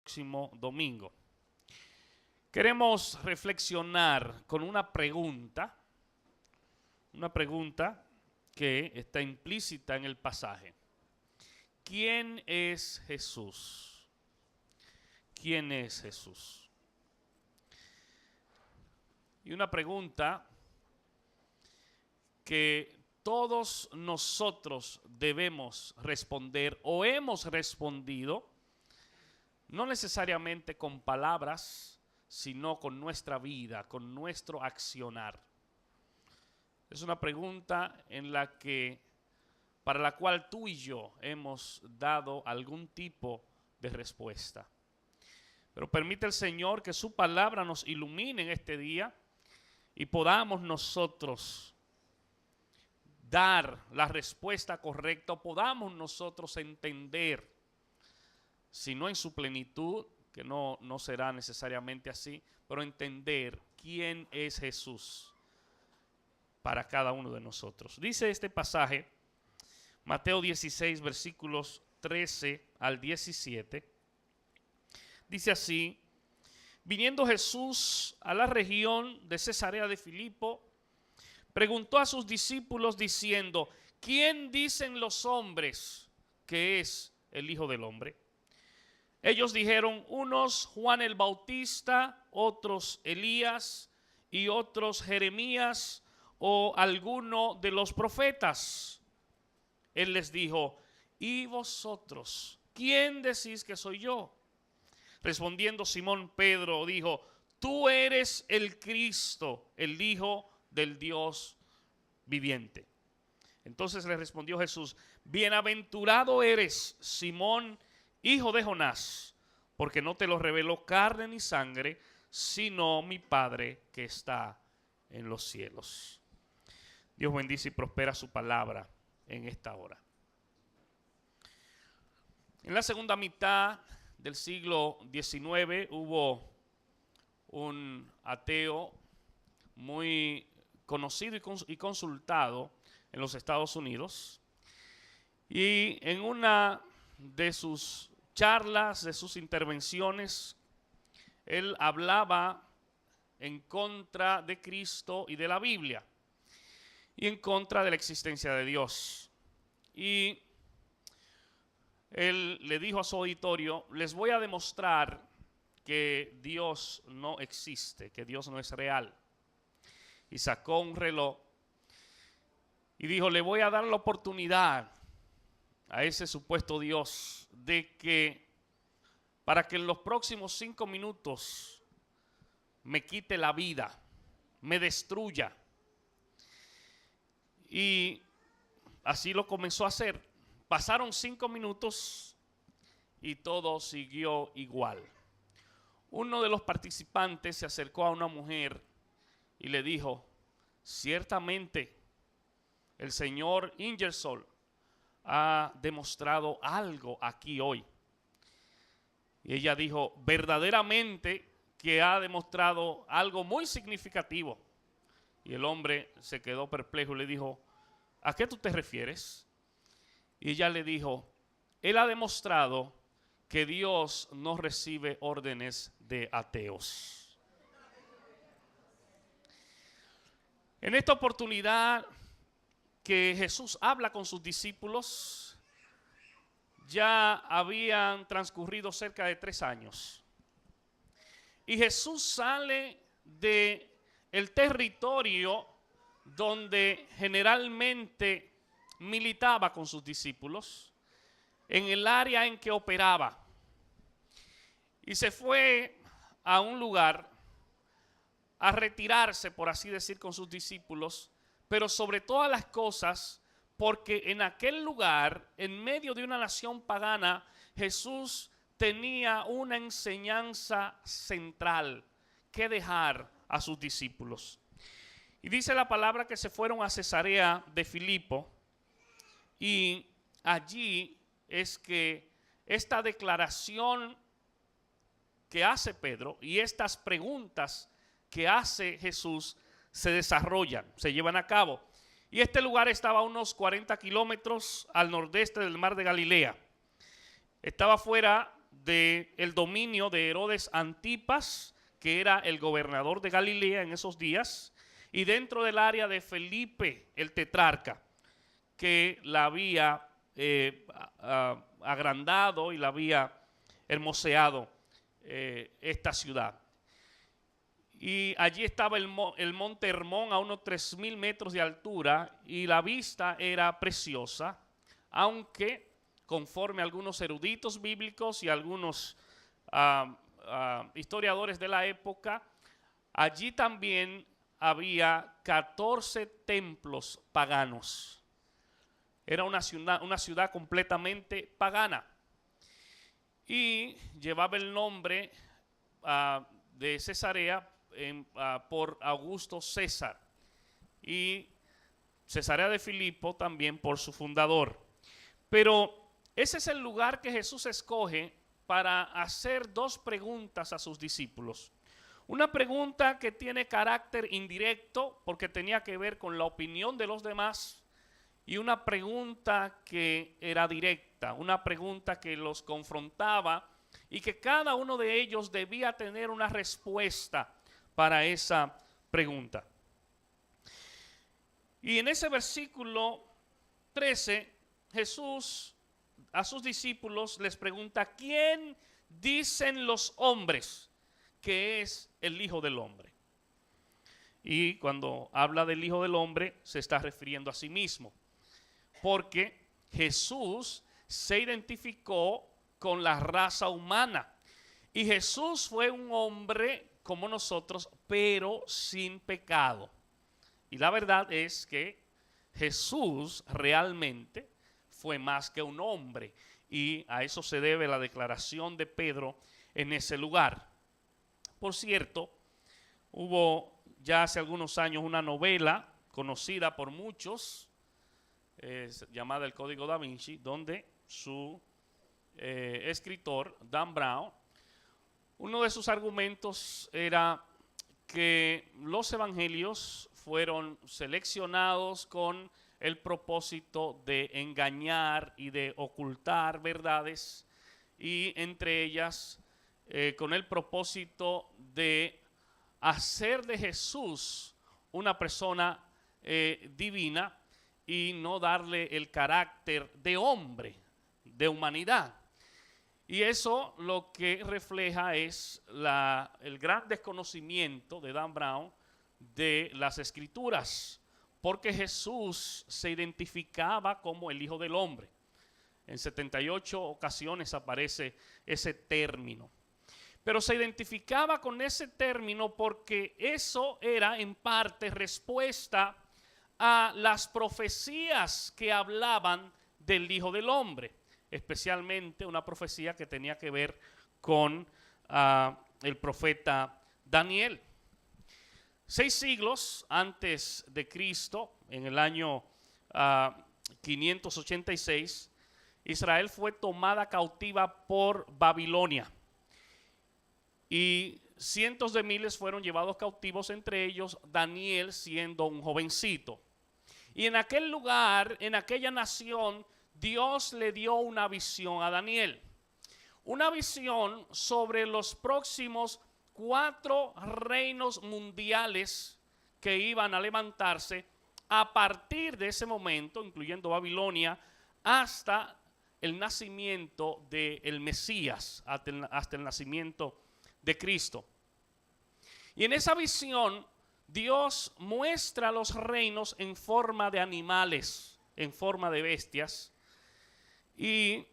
próximo domingo. Queremos reflexionar con una pregunta que está implícita en el pasaje. ¿Quién es Jesús? ¿Quién es Jesús? Y una pregunta que todos nosotros debemos responder o hemos respondido, no necesariamente con palabras, sino con nuestra vida, con nuestro accionar. Es una pregunta para la cual tú y yo hemos dado algún tipo de respuesta. Pero permite el Señor que su palabra nos ilumine en este día y podamos nosotros dar la respuesta correcta, podamos nosotros entender, si no en su plenitud, que no será necesariamente así, pero entender quién es Jesús para cada uno de nosotros. Dice este pasaje, Mateo 16, versículos 13 al 17, dice así: viniendo Jesús a la región de Cesarea de Filipo, preguntó a sus discípulos diciendo: ¿quién dicen los hombres que es el Hijo del Hombre? Ellos dijeron: unos Juan el Bautista, otros Elías y otros Jeremías o alguno de los profetas. Él les dijo: ¿y vosotros quién decís que soy yo? Respondiendo Simón Pedro dijo: tú eres el Cristo, el Hijo del Dios viviente. Entonces le respondió Jesús: bienaventurado eres, Simón, hijo de Jonás, porque no te lo reveló carne ni sangre, sino mi Padre que está en los cielos. Dios bendice y prospera su palabra en esta hora. En la segunda mitad del siglo XIX hubo un ateo muy conocido y consultado en los Estados Unidos, y en una de sus charlas, de sus intervenciones, él hablaba en contra de Cristo y de la Biblia y en contra de la existencia de Dios. Y él le dijo a su auditorio: les voy a demostrar que Dios no existe, que Dios no es real. Y sacó un reloj y dijo: le voy a dar la oportunidad a ese supuesto Dios de que, para que en los próximos 5 minutos me quite la vida, me destruya. Y así lo comenzó a hacer. Pasaron 5 minutos y todo siguió igual. Uno de los participantes se acercó a una mujer y le dijo: ciertamente el señor Ingersoll ha demostrado algo aquí hoy. Y ella dijo: verdaderamente que ha demostrado algo muy significativo. Y el hombre se quedó perplejo y le dijo: ¿a qué tú te refieres? Y ella le dijo: él ha demostrado que Dios no recibe órdenes de ateos. En esta oportunidad que Jesús habla con sus discípulos, ya habían transcurrido cerca de 3 años. Y Jesús sale del territorio donde generalmente militaba con sus discípulos, en el área en que operaba, y se fue a un lugar a retirarse, por así decir, con sus discípulos, pero sobre todas las cosas, porque en aquel lugar, en medio de una nación pagana, Jesús tenía una enseñanza central que dejar a sus discípulos. Y dice la palabra que se fueron a Cesarea de Filipo, y allí es que esta declaración que hace Pedro y estas preguntas que hace Jesús se desarrollan, se llevan a cabo. Y este lugar estaba a unos 40 kilómetros al nordeste del mar de Galilea. Estaba fuera del dominio de Herodes Antipas, que era el gobernador de Galilea en esos días, y dentro del área de Felipe, el tetrarca, que la había agrandado y la había hermoseado esta ciudad. Y allí estaba el monte Hermón a unos 3.000 metros de altura y la vista era preciosa, aunque conforme algunos eruditos bíblicos y algunos historiadores de la época, allí también había 14 templos paganos. Era una ciudad completamente pagana y llevaba el nombre de Cesarea por Augusto César y Cesarea de Filipo también por su fundador. Pero ese es el lugar que Jesús escoge para hacer dos preguntas a sus discípulos. Una pregunta que tiene carácter indirecto porque tenía que ver con la opinión de los demás, y una pregunta que era directa, una pregunta que los confrontaba y que cada uno de ellos debía tener una respuesta para esa pregunta. Y en ese versículo 13, Jesús a sus discípulos les pregunta: ¿quién dicen los hombres que es el Hijo del Hombre? Y cuando habla del Hijo del Hombre se está refiriendo a sí mismo, porque Jesús se identificó con la raza humana y Jesús fue un hombre como nosotros, pero sin pecado. Y la verdad es que Jesús realmente fue más que un hombre, y a eso se debe la declaración de Pedro en ese lugar. Por cierto, hubo ya hace algunos años una novela conocida por muchos, llamada El Código Da Vinci, donde su escritor, Dan Brown, uno de sus argumentos era que los evangelios fueron seleccionados con el propósito de engañar y de ocultar verdades, y entre ellas con el propósito de hacer de Jesús una persona divina y no darle el carácter de hombre, de humanidad. Y eso lo que refleja es el gran desconocimiento de Dan Brown de las Escrituras, porque Jesús se identificaba como el Hijo del Hombre. En 78 ocasiones aparece ese término. Pero se identificaba con ese término porque eso era en parte respuesta a las profecías que hablaban del Hijo del Hombre, especialmente una profecía que tenía que ver con el profeta Daniel. 6 siglos antes de Cristo, en el año 586, Israel fue tomada cautiva por Babilonia y cientos de miles fueron llevados cautivos, entre ellos Daniel siendo un jovencito. Y en aquel lugar, en aquella nación, Dios le dio una visión a Daniel, una visión sobre los próximos 4 reinos mundiales que iban a levantarse a partir de ese momento, incluyendo Babilonia, hasta el nacimiento del Mesías, hasta el nacimiento de Cristo. Y en esa visión Dios muestra los reinos en forma de animales, en forma de bestias, y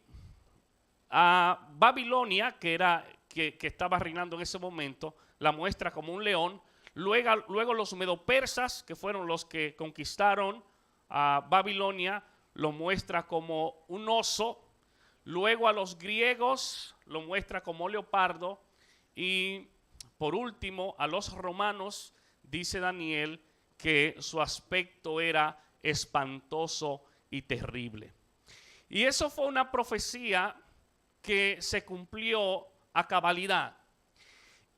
a Babilonia, que estaba reinando en ese momento, la muestra como un león. Luego los medopersas, que fueron los que conquistaron a Babilonia, lo muestra como un oso. Luego a los griegos lo muestra como leopardo. Y por último a los romanos, dice Daniel, que su aspecto era espantoso y terrible. Y eso fue una profecía que se cumplió a cabalidad.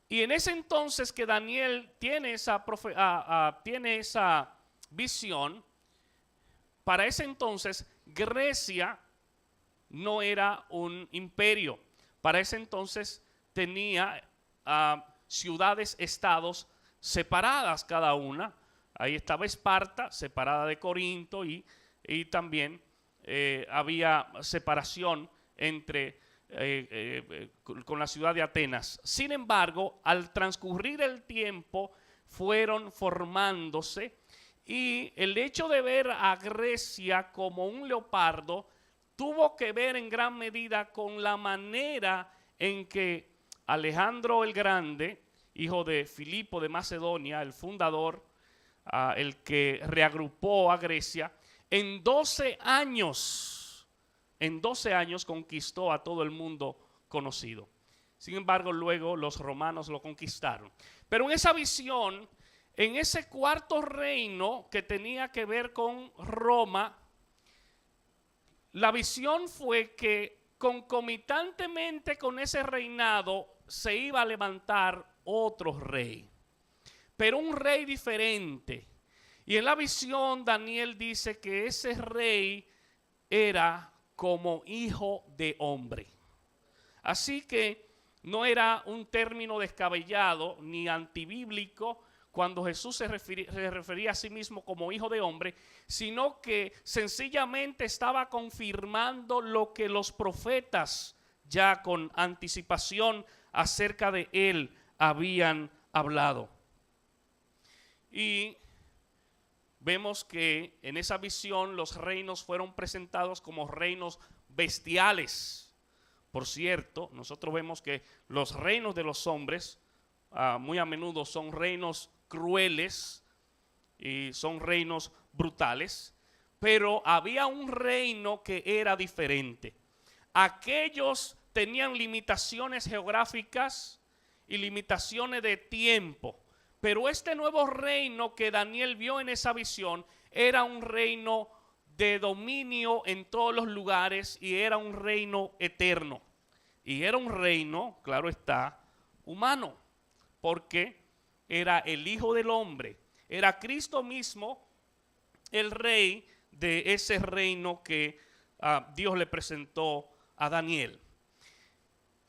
Y en ese entonces que Daniel tiene esa visión, para ese entonces Grecia no era un imperio. para ese entonces tenía ciudades, estados separadas cada una. Ahí estaba Esparta, separada de Corinto, y también había separación entre con la ciudad de Atenas. Sin embargo, al transcurrir el tiempo, fueron formándose, y el hecho de ver a Grecia como un leopardo tuvo que ver en gran medida con la manera en que Alejandro el Grande, hijo de Filipo de Macedonia, el fundador, el que reagrupó a Grecia, en 12 años conquistó a todo el mundo conocido. Sin embargo, luego los romanos lo conquistaron. Pero en esa visión, en ese cuarto reino que tenía que ver con Roma, la visión fue que concomitantemente con ese reinado se iba a levantar otro rey, pero un rey diferente. Y en la visión Daniel dice que ese rey era como hijo de hombre. Así que no era un término descabellado ni antibíblico cuando Jesús se refería a sí mismo como hijo de hombre, sino que sencillamente estaba confirmando lo que los profetas ya con anticipación acerca de él habían hablado. Y vemos que en esa visión los reinos fueron presentados como reinos bestiales. Por cierto, nosotros vemos que los reinos de los hombres muy a menudo son reinos crueles y son reinos brutales, pero había un reino que era diferente. Aquellos tenían limitaciones geográficas y limitaciones de tiempo, pero este nuevo reino que Daniel vio en esa visión era un reino de dominio en todos los lugares, y era un reino eterno, y era un reino, claro está, humano, porque era el Hijo del Hombre, era Cristo mismo el rey de ese reino que Dios le presentó a Daniel.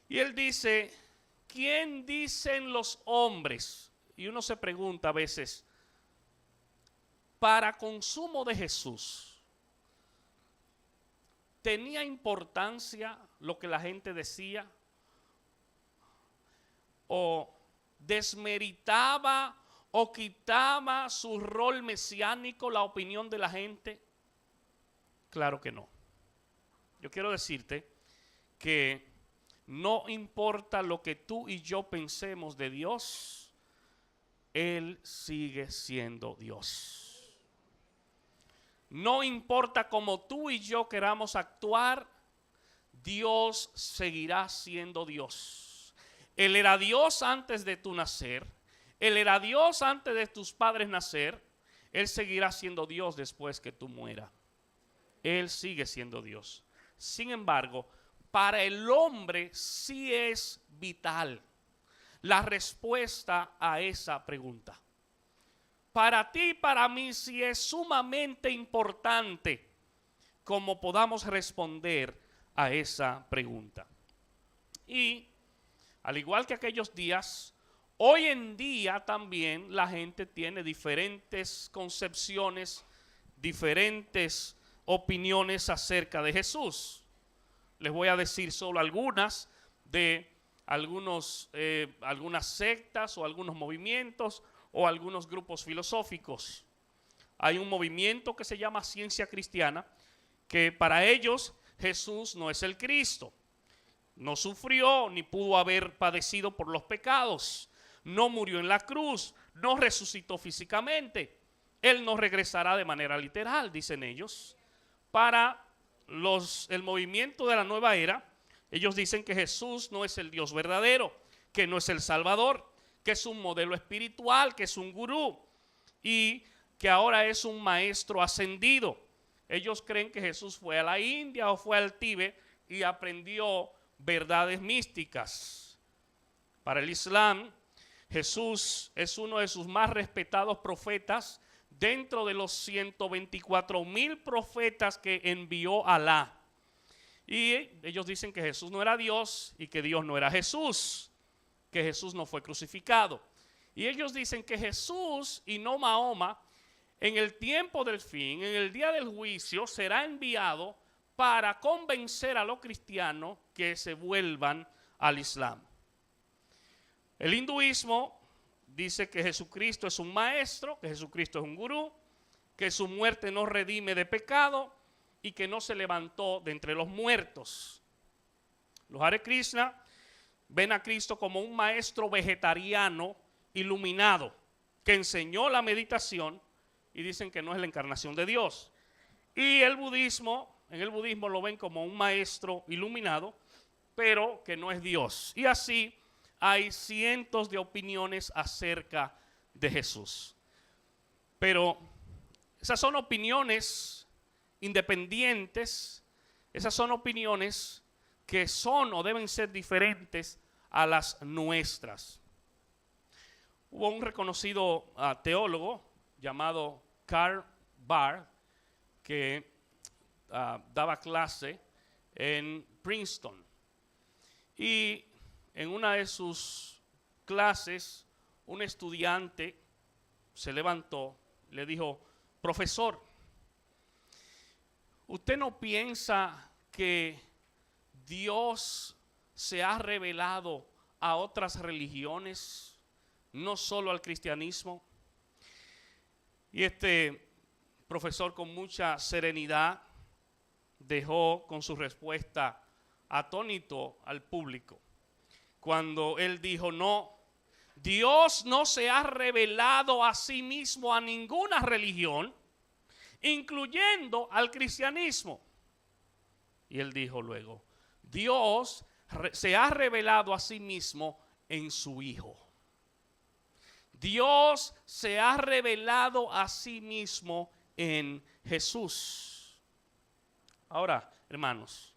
Y él dice, ¿quién dicen los hombres? Y uno se pregunta a veces, para consumo de Jesús, ¿tenía importancia lo que la gente decía? ¿O desmeritaba o quitaba su rol mesiánico la opinión de la gente? Claro que no. Yo quiero decirte que no importa lo que tú y yo pensemos de Dios, Él sigue siendo Dios. No importa cómo tú y yo queramos actuar, Dios seguirá siendo Dios. Él era Dios antes de tu nacer, Él era Dios antes de tus padres nacer, Él seguirá siendo Dios después que tú mueras. Él sigue siendo Dios. Sin embargo, para el hombre sí es vital la respuesta a esa pregunta. Para ti y para mí sí es sumamente importante cómo podamos responder a esa pregunta. Y al igual que aquellos días, hoy en día también la gente tiene diferentes concepciones, diferentes opiniones acerca de Jesús. Les voy a decir solo algunas de algunas sectas o algunos movimientos o algunos grupos filosóficos. Hay un movimiento que se llama Ciencia Cristiana, que para ellos Jesús no es el Cristo. No sufrió ni pudo haber padecido por los pecados. No murió en la cruz, no resucitó físicamente. Él no regresará de manera literal, dicen ellos. Para el movimiento de la nueva era, ellos dicen que Jesús no es el Dios verdadero, que no es el Salvador, que es un modelo espiritual, que es un gurú y que ahora es un maestro ascendido. Ellos creen que Jesús fue a la India o fue al Tíbet y aprendió verdades místicas. Para el Islam, Jesús es uno de sus más respetados profetas dentro de los 124,000 profetas que envió Alá. Y ellos dicen que Jesús no era Dios y que Dios no era Jesús, que Jesús no fue crucificado. Y ellos dicen que Jesús y no Mahoma, en el tiempo del fin, en el día del juicio, será enviado para convencer a los cristianos que se vuelvan al Islam. El hinduismo dice que Jesucristo es un maestro, que Jesucristo es un gurú, que su muerte no redime de pecado y que no se levantó de entre los muertos. Los Hare Krishna ven a Cristo como un maestro vegetariano iluminado que enseñó la meditación y dicen que no es la encarnación de Dios. Y el budismo, en el budismo lo ven como un maestro iluminado, pero que no es Dios. Y así hay cientos de opiniones acerca de Jesús. Pero esas son opiniones independientes, esas son opiniones que son o deben ser diferentes a las nuestras. Hubo un reconocido teólogo llamado Karl Barth que daba clase en Princeton. Y en una de sus clases, un estudiante se levantó, le dijo: profesor, ¿usted no piensa que Dios se ha revelado a otras religiones, no solo al cristianismo? Y este profesor, con mucha serenidad, dejó con su respuesta atónito al público, cuando él dijo: no, Dios no se ha revelado a sí mismo a ninguna religión, incluyendo al cristianismo. Y él dijo luego: Dios se ha revelado a sí mismo en su Hijo. Dios se ha revelado a sí mismo en Jesús. Ahora, hermanos,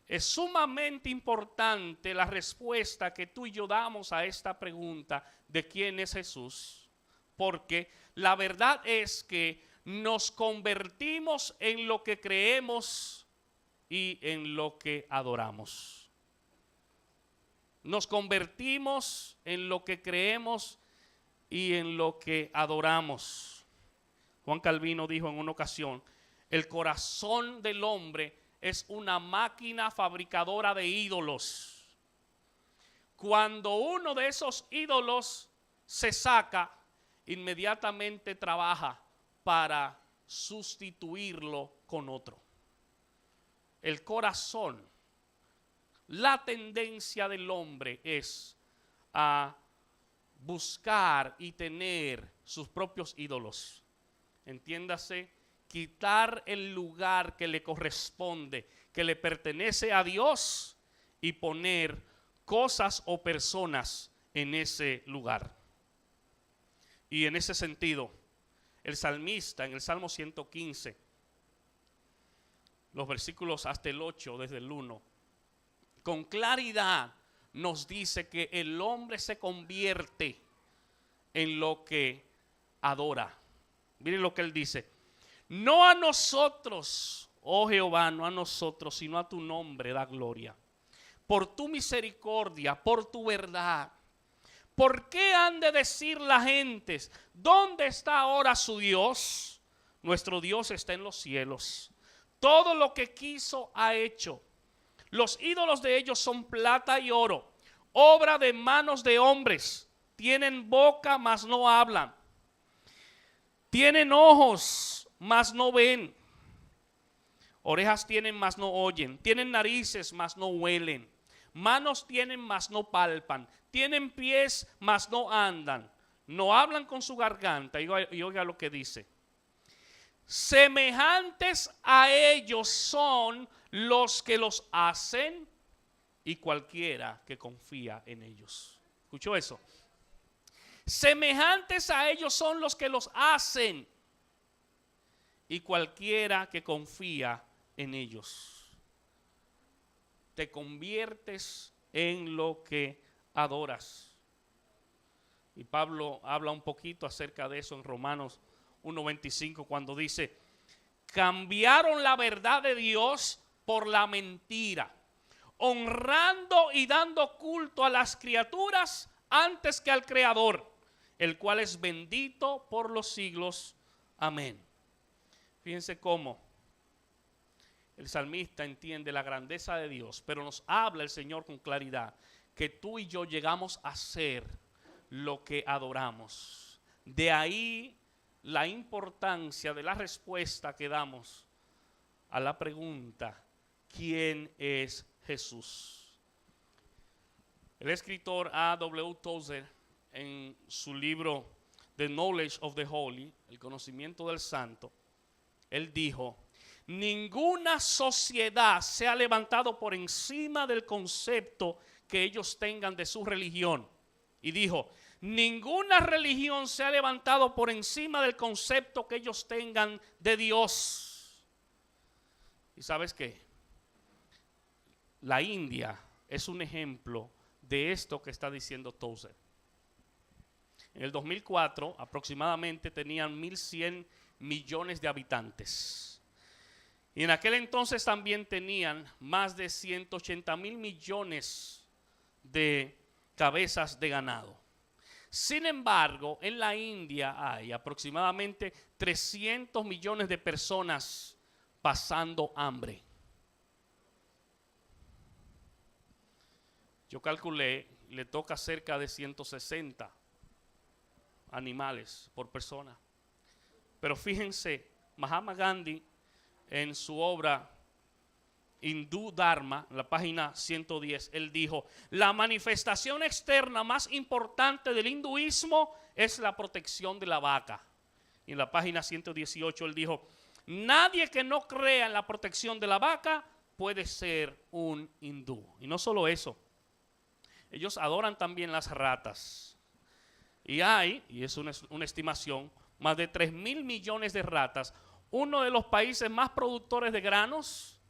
es sumamente importante la respuesta que tú y yo damos a esta pregunta de quién es Jesús, porque la verdad es que nos convertimos en lo que creemos y en lo que adoramos. Nos convertimos en lo que creemos y en lo que adoramos. Juan Calvino dijo en una ocasión: el corazón del hombre es una máquina fabricadora de ídolos. Cuando uno de esos ídolos se saca, inmediatamente trabaja para sustituirlo con otro. El corazón, la tendencia del hombre es a buscar y tener sus propios ídolos. Entiéndase, quitar el lugar que le corresponde, que le pertenece a Dios, y poner cosas o personas en ese lugar. Y en ese sentido, el salmista en el Salmo 115, los versículos hasta el 8, desde el 1, con claridad nos dice que el hombre se convierte en lo que adora. Miren lo que él dice: no a nosotros, oh Jehová, no a nosotros, sino a tu nombre da gloria, por tu misericordia, por tu verdad. ¿Por qué han de decir las gentes: ¿dónde está ahora su Dios? Nuestro Dios está en los cielos. Todo lo que quiso ha hecho. Los ídolos de ellos son plata y oro, obra de manos de hombres. Tienen boca, mas no hablan. Tienen ojos, mas no ven. Orejas tienen, mas no oyen. Tienen narices, mas no huelen. Manos tienen, mas no palpan. Tienen pies, mas no andan. No hablan con su garganta. Y oiga lo que dice: semejantes a ellos son los que los hacen y cualquiera que confía en ellos. ¿Escuchó eso? Semejantes a ellos son los que los hacen y cualquiera que confía en ellos. Te conviertes en lo que adoras. Y Pablo habla un poquito acerca de eso en Romanos 1:25, cuando dice: cambiaron la verdad de Dios por la mentira, honrando y dando culto a las criaturas antes que al Creador, el cual es bendito por los siglos. Amén. Fíjense cómo el salmista entiende la grandeza de Dios, pero nos habla el Señor con claridad que tú y yo llegamos a ser lo que adoramos. De ahí la importancia de la respuesta que damos a la pregunta: ¿quién es Jesús? El escritor A.W. Tozer, en su libro The Knowledge of the Holy, el conocimiento del santo, él dijo: ninguna sociedad se ha levantado por encima del concepto que ellos tengan de su religión. Y dijo: ninguna religión se ha levantado por encima del concepto que ellos tengan de Dios. ¿Y sabes qué? La India es un ejemplo de esto que está diciendo Tozer. En el 2004 aproximadamente tenían 1.100 millones de habitantes. Y en aquel entonces también tenían más de 180.000 millones de cabezas de ganado. Sin embargo, en la India hay aproximadamente 300 millones de personas pasando hambre. Yo calculé, le toca cerca de 160 animales por persona. Pero fíjense, Mahatma Gandhi en su obra Hindú Dharma, en la página 110, él dijo: la manifestación externa más importante del hinduismo es la protección de la vaca. Y en la página 118 él dijo: nadie que no crea en la protección de la vaca puede ser un hindú. Y no solo eso, ellos adoran también las ratas. Y hay, y es una estimación, más de 3.000 millones de ratas. Uno de los países más productores de granos,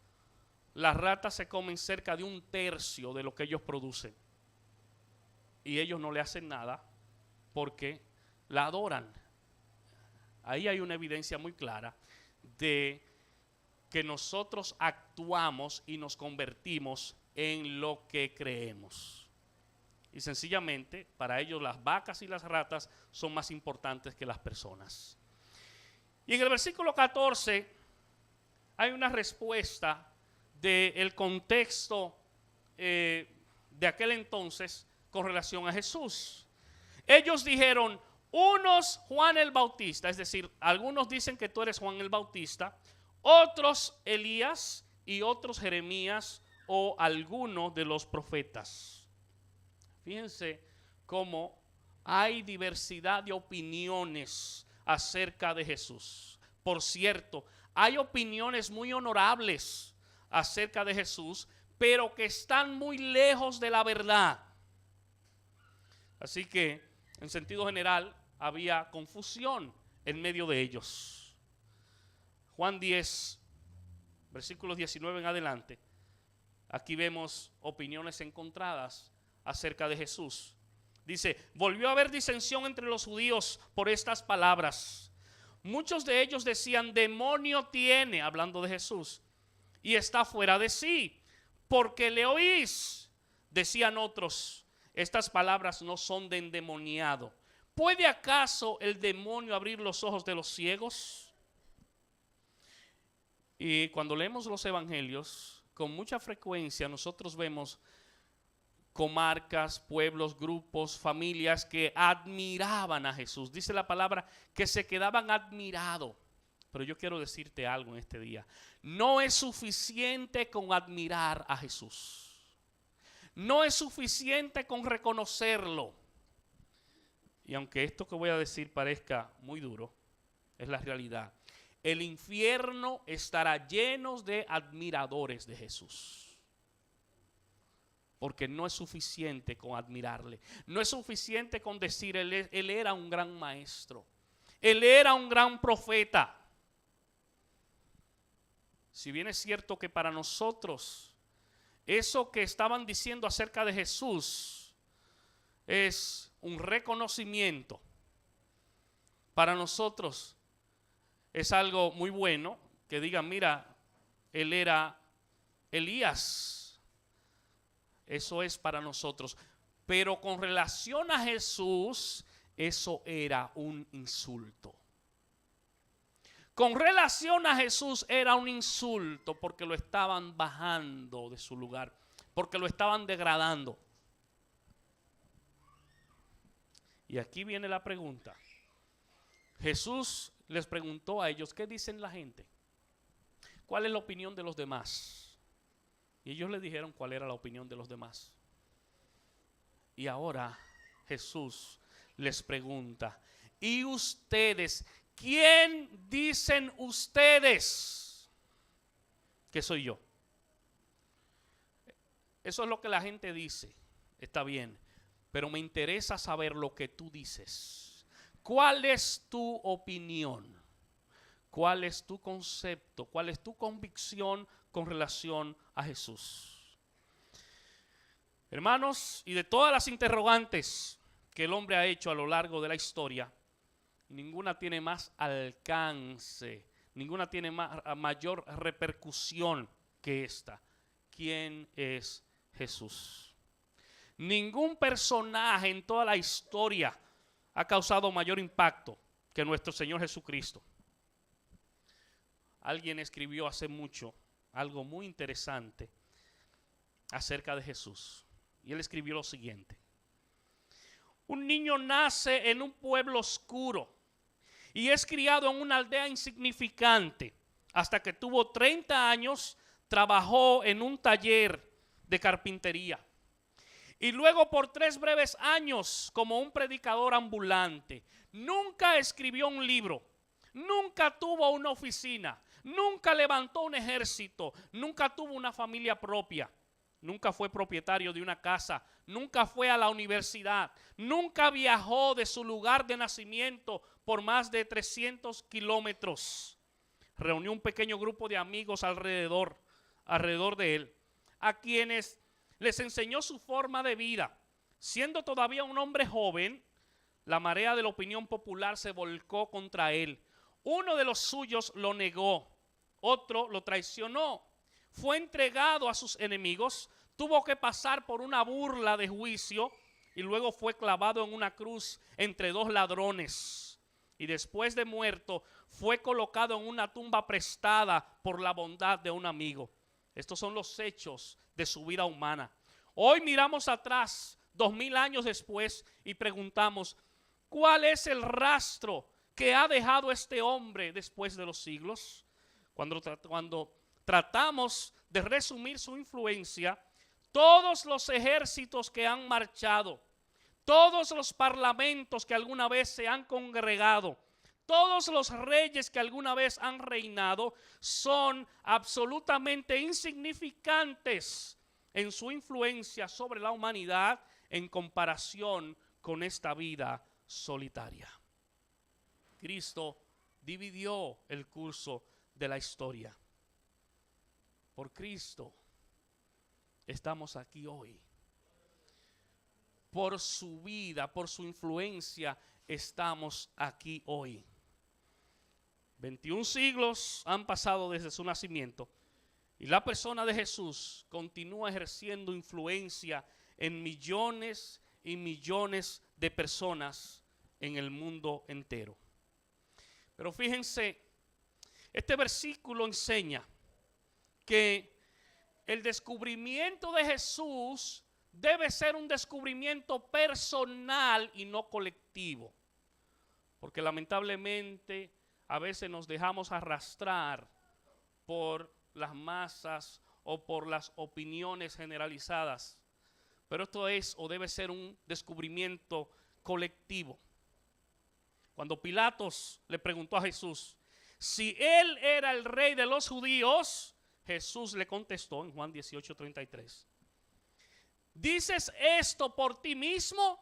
las ratas se comen cerca de 1/3 de lo que ellos producen. Y ellos no le hacen nada porque la adoran. Ahí hay una evidencia muy clara de que nosotros actuamos y nos convertimos en lo que creemos. Y sencillamente, para ellos las vacas y las ratas son más importantes que las personas. Y en el versículo 14 hay una respuesta del contexto de aquel entonces con relación a Jesús. Ellos dijeron: unos Juan el Bautista, es decir, algunos dicen que tú eres Juan el Bautista, otros Elías y otros Jeremías o alguno de los profetas. Fíjense cómo hay diversidad de opiniones acerca de Jesús. Por cierto, hay opiniones muy honorables acerca de Jesús, pero que están muy lejos de la verdad. Así que, en sentido general, había confusión en medio de ellos. Juan 10, versículos 19 en adelante, aquí vemos opiniones encontradas acerca de Jesús. Dice: volvió a haber disensión entre los judíos por estas palabras. Muchos de ellos decían: demonio tiene, hablando de Jesús, y está fuera de sí, porque le oís. Decían otros: estas palabras no son de endemoniado. ¿Puede acaso el demonio abrir los ojos de los ciegos? Y cuando leemos los evangelios, con mucha frecuencia nosotros vemos comarcas, pueblos, grupos, familias que admiraban a Jesús. Dice la palabra que se quedaban admirados. Pero yo quiero decirte algo en este día: no es suficiente con admirar a Jesús. No es suficiente con reconocerlo. Y aunque esto que voy a decir parezca muy duro, es la realidad. El infierno estará lleno de admiradores de Jesús. Porque no es suficiente con admirarle. No es suficiente con decir él era un gran maestro. Él era un gran profeta. Si bien es cierto que para nosotros eso que estaban diciendo acerca de Jesús es un reconocimiento, para nosotros es algo muy bueno que digan: mira, él era Elías. Eso es para nosotros. Pero con relación a Jesús, eso era un insulto. Con relación a Jesús era un insulto porque lo estaban bajando de su lugar, porque lo estaban degradando. Y aquí viene la pregunta. Jesús les preguntó a ellos, ¿qué dicen la gente? ¿Cuál es la opinión de los demás? Y ellos le dijeron cuál era la opinión de los demás. Y ahora Jesús les pregunta, ¿y ustedes? ¿Quién dicen ustedes que soy yo? Eso es lo que la gente dice. Está bien, pero me interesa saber lo que tú dices. ¿Cuál es tu opinión? ¿Cuál es tu concepto? ¿Cuál es tu convicción con relación a Jesús? Hermanos, y de todas las interrogantes que el hombre ha hecho a lo largo de la historia, ninguna tiene más alcance, ninguna tiene mayor repercusión que esta. ¿Quién es Jesús? Ningún personaje en toda la historia ha causado mayor impacto que nuestro Señor Jesucristo. Alguien escribió hace mucho algo muy interesante acerca de Jesús. Y él escribió lo siguiente: un niño nace en un pueblo oscuro y es criado en una aldea insignificante. Hasta que tuvo 30 años, trabajó en un taller de carpintería. Y luego por 3 breves años como un predicador ambulante. Nunca escribió un libro, nunca tuvo una oficina, nunca levantó un ejército, nunca tuvo una familia propia. Nunca fue propietario de una casa, nunca fue a la universidad, nunca viajó de su lugar de nacimiento por más de 300 kilómetros. Reunió un pequeño grupo de amigos alrededor de él, a quienes les enseñó su forma de vida. Siendo todavía un hombre joven, la marea de la opinión popular se volcó contra él. Uno de los suyos lo negó, otro lo traicionó. Fue entregado a sus enemigos, tuvo que pasar por una burla de juicio y luego fue clavado en una cruz entre 2 ladrones. Y después de muerto fue colocado en una tumba prestada por la bondad de un amigo. Estos son los hechos de su vida humana. Hoy miramos atrás, 2000 años después, y preguntamos, ¿cuál es el rastro que ha dejado este hombre después de los siglos? Cuando tratamos de resumir su influencia, todos los ejércitos que han marchado, todos los parlamentos que alguna vez se han congregado, todos los reyes que alguna vez han reinado son absolutamente insignificantes en su influencia sobre la humanidad en comparación con esta vida solitaria. Cristo dividió el curso de la historia. Por Cristo estamos aquí hoy. Por su vida, por su influencia, estamos aquí hoy. 21 siglos han pasado desde su nacimiento y la persona de Jesús continúa ejerciendo influencia en millones y millones de personas en el mundo entero. Pero fíjense, este versículo enseña que el descubrimiento de Jesús debe ser un descubrimiento personal y no colectivo. Porque lamentablemente a veces nos dejamos arrastrar por las masas o por las opiniones generalizadas. Pero esto es o debe ser un descubrimiento colectivo. Cuando Pilatos le preguntó a Jesús si él era el rey de los judíos, Jesús le contestó en Juan 18:33. ¿Dices esto por ti mismo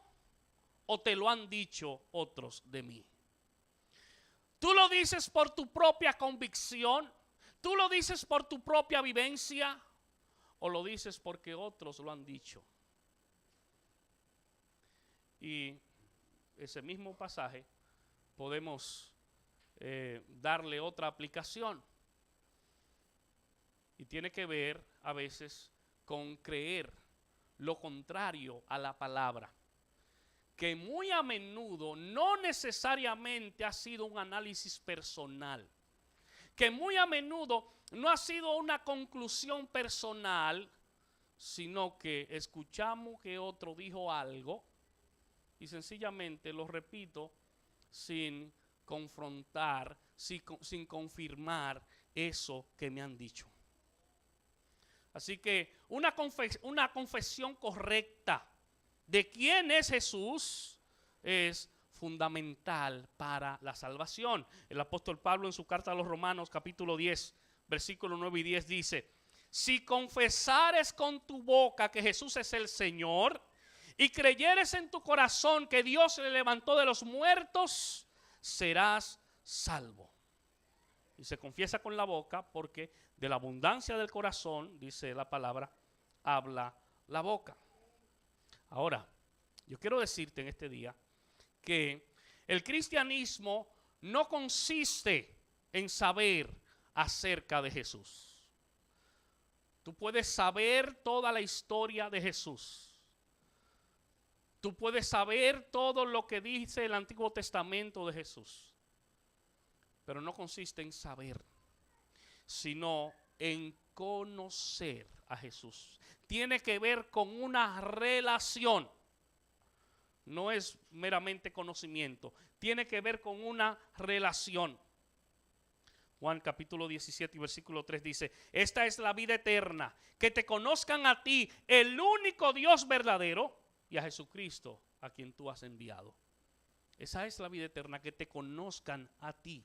o te lo han dicho otros de mí? ¿Tú lo dices por tu propia convicción? ¿Tú lo dices por tu propia vivencia? ¿O lo dices porque otros lo han dicho? Y ese mismo pasaje podemos darle otra aplicación. Y tiene que ver a veces con creer lo contrario a la palabra, que muy a menudo no necesariamente ha sido un análisis personal, que muy a menudo no ha sido una conclusión personal, sino que escuchamos que otro dijo algo y sencillamente lo repito sin confrontar, sin confirmar eso que me han dicho. Así que una confesión correcta de quién es Jesús es fundamental para la salvación. El apóstol Pablo en su carta a los Romanos capítulo 10, versículos 9 y 10 dice: si confesares con tu boca que Jesús es el Señor y creyeres en tu corazón que Dios le levantó de los muertos, serás salvo. Y se confiesa con la boca porque de la abundancia del corazón, dice la palabra, habla la boca. Ahora, yo quiero decirte en este día que el cristianismo no consiste en saber acerca de Jesús. Tú puedes saber toda la historia de Jesús. Tú puedes saber todo lo que dice el Antiguo Testamento de Jesús. Pero no consiste en saber, sino en conocer a Jesús. Tiene que ver con una relación. No es meramente conocimiento. Tiene que ver con una relación. Juan capítulo 17 y versículo 3 dice: esta es la vida eterna, que te conozcan a ti, el único Dios verdadero, y a Jesucristo, a quien tú has enviado. Esa es la vida eterna, que te conozcan a ti.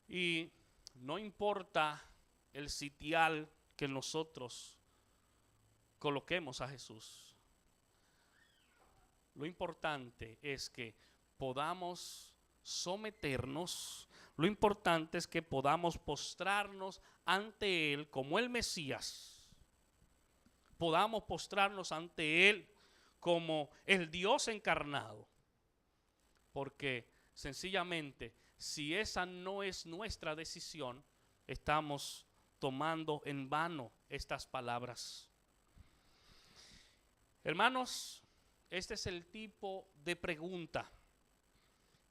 Y no importa el sitial que nosotros coloquemos a Jesús. Lo importante es que podamos someternos. Lo importante es que podamos postrarnos ante Él como el Mesías. Podamos postrarnos ante Él como el Dios encarnado. Porque sencillamente, si esa no es nuestra decisión, estamos tomando en vano estas palabras. Hermanos, este es el tipo de pregunta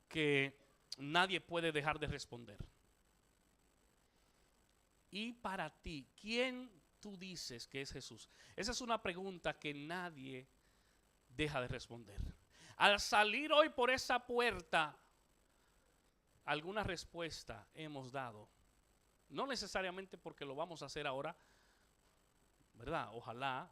que nadie puede dejar de responder. Y para ti, ¿quién tú dices que es Jesús? Esa es una pregunta que nadie deja de responder. Al salir hoy por esa puerta, alguna respuesta hemos dado. No necesariamente porque lo vamos a hacer ahora, ¿verdad? Ojalá,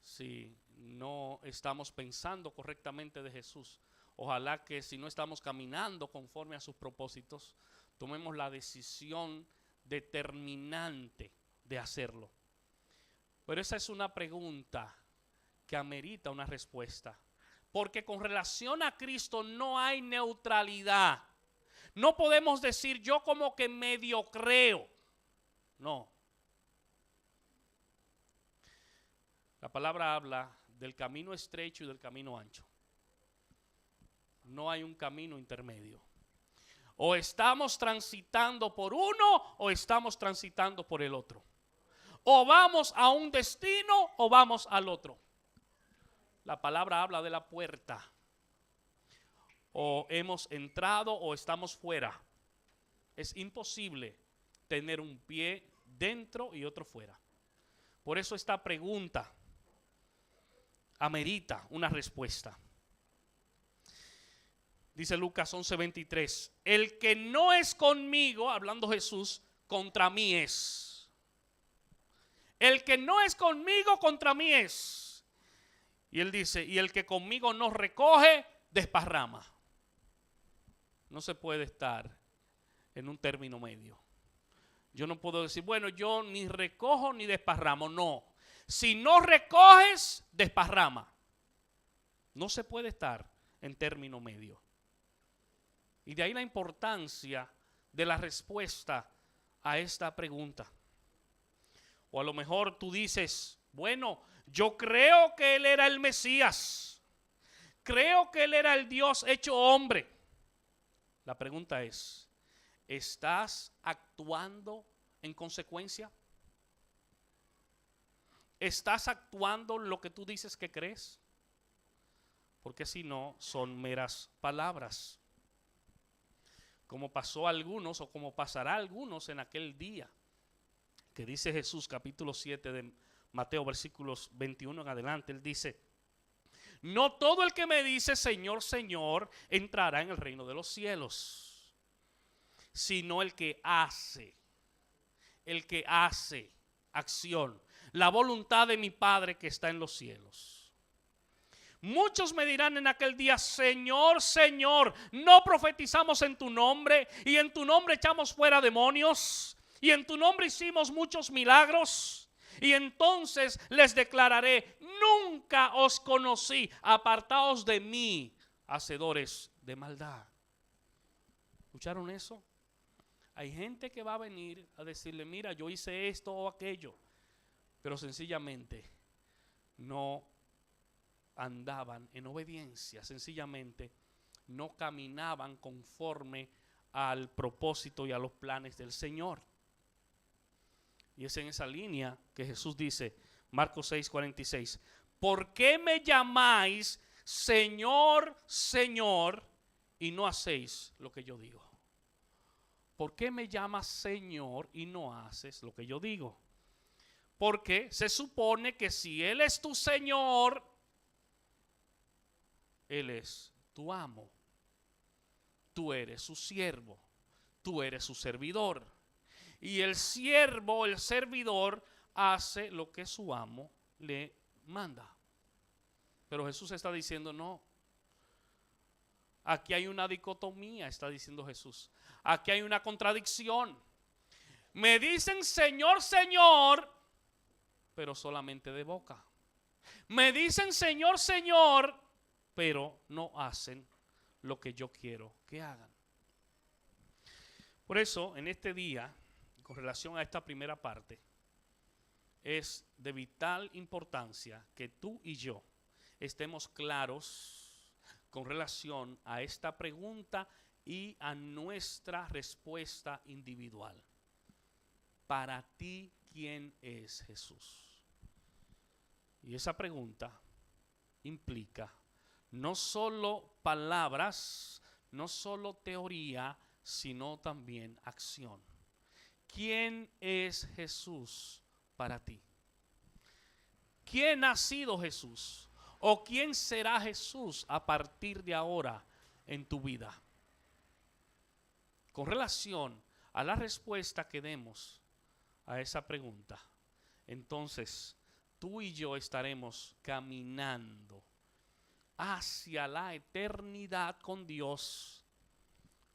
si no estamos pensando correctamente de Jesús. Ojalá que si no estamos caminando conforme a sus propósitos, tomemos la decisión determinante de hacerlo. Pero esa es una pregunta que amerita una respuesta. Porque con relación a Cristo no hay neutralidad. No podemos decir yo como que medio creo. No. La palabra habla del camino estrecho y del camino ancho. No hay un camino intermedio. O estamos transitando por uno o estamos transitando por el otro. O vamos a un destino o vamos al otro. La palabra habla de la puerta. O hemos entrado o estamos fuera. Es imposible tener un pie dentro y otro fuera. Por eso esta pregunta amerita una respuesta. Dice Lucas 11:23, el que no es conmigo, hablando Jesús, contra mí es. El que no es conmigo, contra mí es. Y él dice, y el que conmigo no recoge, desparrama. No se puede estar en un término medio. Yo no puedo decir, bueno, yo ni recojo ni desparramo. No. Si no recoges, desparrama. No se puede estar en término medio. Y de ahí la importancia de la respuesta a esta pregunta. O a lo mejor tú dices, bueno, yo creo que Él era el Mesías. Creo que Él era el Dios hecho hombre. La pregunta es, ¿estás actuando en consecuencia? ¿Estás actuando lo que tú dices que crees? Porque si no, son meras palabras. Como pasó a algunos o como pasará a algunos en aquel día, que dice Jesús, capítulo 7 de Mateo, versículos 21 en adelante. Él dice: no todo el que me dice Señor, Señor, entrará en el reino de los cielos, sino el que hace acción, la voluntad de mi Padre que está en los cielos. Muchos me dirán en aquel día: Señor, Señor, ¿no profetizamos en tu nombre? Y en tu nombre echamos fuera demonios, y en tu nombre hicimos muchos milagros. Y entonces les declararé: nunca os conocí, apartaos de mí, hacedores de maldad. ¿Escucharon eso? Hay gente que va a venir a decirle: mira, yo hice esto o aquello, pero sencillamente no andaban en obediencia, sencillamente no caminaban conforme al propósito y a los planes del Señor. Y es en esa línea que Jesús dice, Marcos 6:46, ¿por qué me llamáis Señor, Señor, y no hacéis lo que yo digo? ¿Por qué me llamas Señor y no haces lo que yo digo? Porque se supone que si Él es tu Señor, Él es tu amo. Tú eres su siervo. Tú eres su servidor. Y el siervo, el servidor, hace lo que su amo le manda. Pero Jesús está diciendo: no. Aquí hay una dicotomía, está diciendo Jesús. Aquí hay una contradicción. Me dicen Señor, Señor, pero solamente de boca. Me dicen Señor, Señor, pero no hacen lo que yo quiero que hagan. Por eso, en este día, con relación a esta primera parte, es de vital importancia que tú y yo estemos claros con relación a esta pregunta y a nuestra respuesta individual. Para ti, ¿quién es Jesús? Y esa pregunta implica no solo palabras, no solo teoría, sino también acción. ¿Quién es Jesús para ti? ¿Quién ha sido Jesús? ¿O quién será Jesús a partir de ahora en tu vida? Con relación a la respuesta que demos a esa pregunta, entonces tú y yo estaremos caminando hacia la eternidad con Dios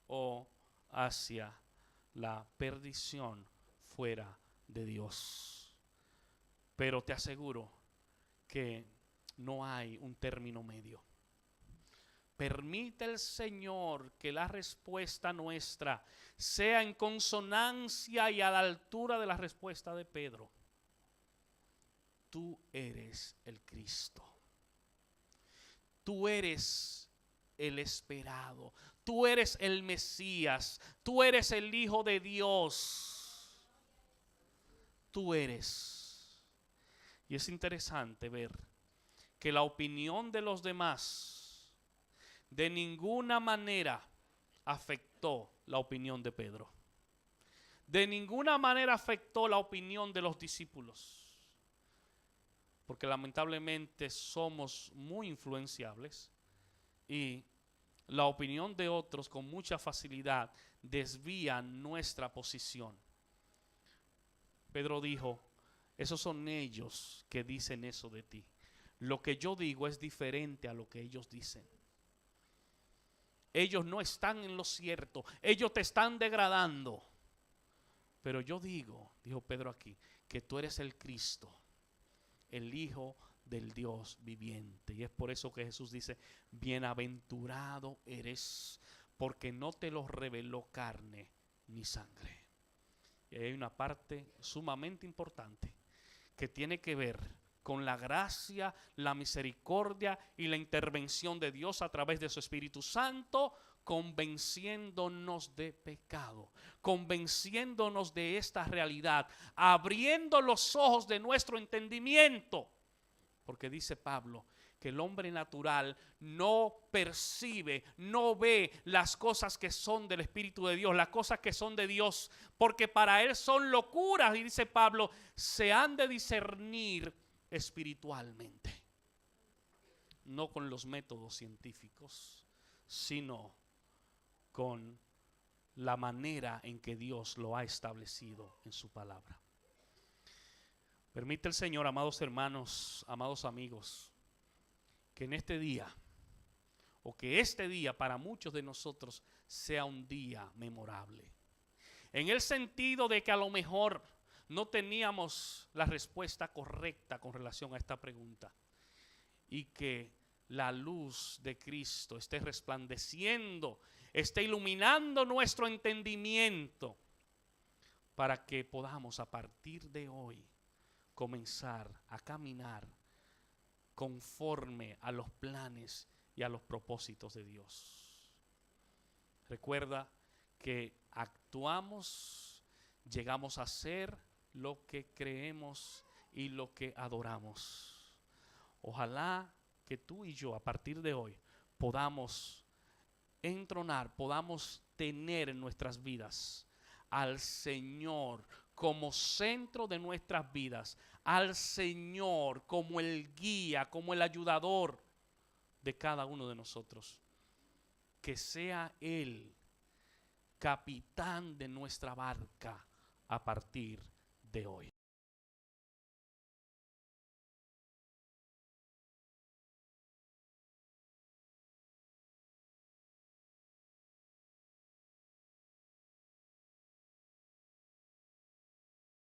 o hacia la perdición fuera de Dios. Pero te aseguro que no hay un término medio. Permite el Señor que la respuesta nuestra sea en consonancia y a la altura de la respuesta de Pedro. Tú eres el Cristo. Tú eres el esperado. Tú eres el Mesías. Tú eres el Hijo de Dios. Tú eres. Y es interesante ver que la opinión de los demás de ninguna manera afectó la opinión de Pedro. De ninguna manera afectó la opinión de los discípulos. Porque lamentablemente somos muy influenciables y la opinión de otros con mucha facilidad desvía nuestra posición. Pedro dijo: esos son ellos que dicen eso de ti. Lo que yo digo es diferente a lo que ellos dicen. Ellos no están en lo cierto. Ellos te están degradando. Pero yo digo, dijo Pedro aquí, que tú eres el Cristo, el Hijo del Dios viviente. Y es por eso que Jesús dice: bienaventurado eres, porque no te lo reveló carne ni sangre. Y hay una parte sumamente importante que tiene que ver con la gracia, la misericordia y la intervención de Dios a través de su Espíritu Santo convenciéndonos de pecado, convenciéndonos de esta realidad, abriendo los ojos de nuestro entendimiento. Porque dice Pablo que el hombre natural no percibe, no ve las cosas que son del Espíritu de Dios, las cosas que son de Dios, porque para él son locuras, y dice Pablo, se han de discernir espiritualmente. No con los métodos científicos, sino con la manera en que Dios lo ha establecido en su palabra. Permite el Señor, amados hermanos, amados amigos, que en este día, o que este día para muchos de nosotros sea un día memorable. En el sentido de que a lo mejor no teníamos la respuesta correcta con relación a esta pregunta, y que la luz de Cristo esté resplandeciendo, esté iluminando nuestro entendimiento, para que podamos a partir de hoy comenzar a caminar conforme a los planes y a los propósitos de Dios. Recuerda que actuamos, llegamos a ser lo que creemos y lo que adoramos. Ojalá que tú y yo a partir de hoy podamos entronar, podamos tener en nuestras vidas al Señor como centro de nuestras vidas, al Señor como el guía, como el ayudador de cada uno de nosotros. Que sea Él capitán de nuestra barca a partir de hoy.